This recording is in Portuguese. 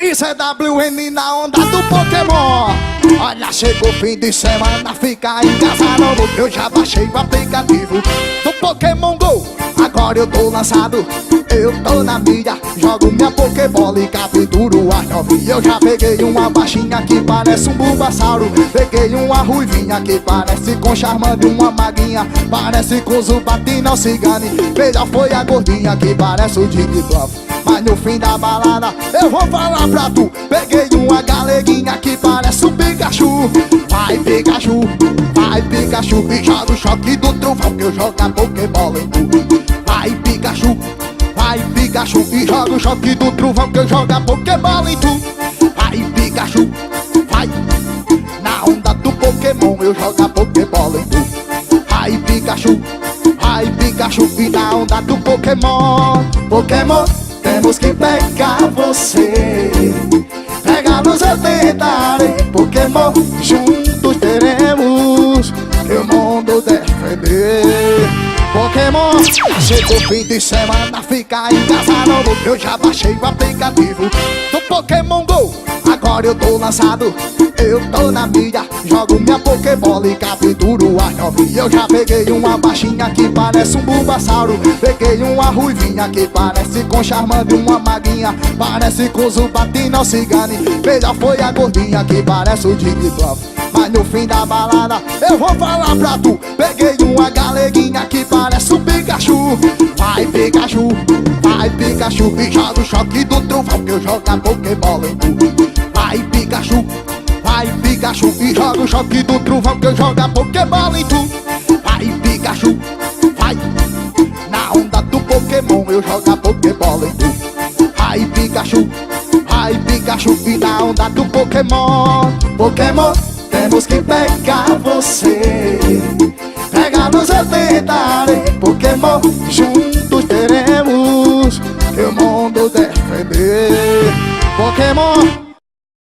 Isso é WN na onda do Pokémon. Olha, chegou o fim de semana, fica em casa novo. Eu já baixei o aplicativo do Pokémon GO. Agora eu tô lançado, eu tô na mídia. Jogo minha Pokébola e capturo as novinhas. Eu já peguei uma baixinha que parece um Bulbasauro. Peguei uma ruivinha que parece com Charmander. Uma maguinha, parece com Zubat não Cigane. Melhor foi a gordinha que parece o Jigglypuff. Mas no fim da balada eu vou falar pra tu. Peguei uma galeguinha que parece um Pikachu. Vai Pikachu, vai Pikachu, e joga o choque do trovão que eu jogo a Pokébola em tu. Vai Pikachu, vai Pikachu, e joga o choque do trovão que eu jogo a Pokébola em tu. Vai Pikachu, vai. Na onda do Pokémon eu jogo a Pokébola em tu. Vai Pikachu, vai Pikachu, e na onda do Pokémon. Pokémon, temos que pegar você. Pega nos eu tentarei. Pokémon, juntos teremos que o mundo defender. Pokémon, chegou o fim de semana, fica em casa novo. Eu já baixei o aplicativo do Pokémon GO. Agora eu tô lançado, eu tô na mídia. Jogo minha Pokébola e capturo as novinhas. Eu já peguei uma baixinha que parece um Bulbasauro. Peguei uma ruivinha que parece com Charmander. Uma maguinha, parece com Zubat não Cigane. Melhor foi a gordinha que parece o Jigglypuff. Mas no fim da balada eu vou falar pra tu. Peguei uma galeguinha que parece um Pikachu. Vai Pikachu, vai Pikachu, e joga o choque do trovão que eu jogo a Pokébola em tu. Vai Pikachu, vai Pikachu, e joga o choque do trovão que eu jogo a Pokébola em tu. Vai Pikachu, vai. Na onda do Pokémon eu jogo a Pokébola em tu. Vai Pikachu, vai Pikachu, e na onda do Pokémon. Pokémon, temos que pegar você. Pega-nos eu tentarei. Pokémon, juntos teremos que o mundo defender. Pokémon,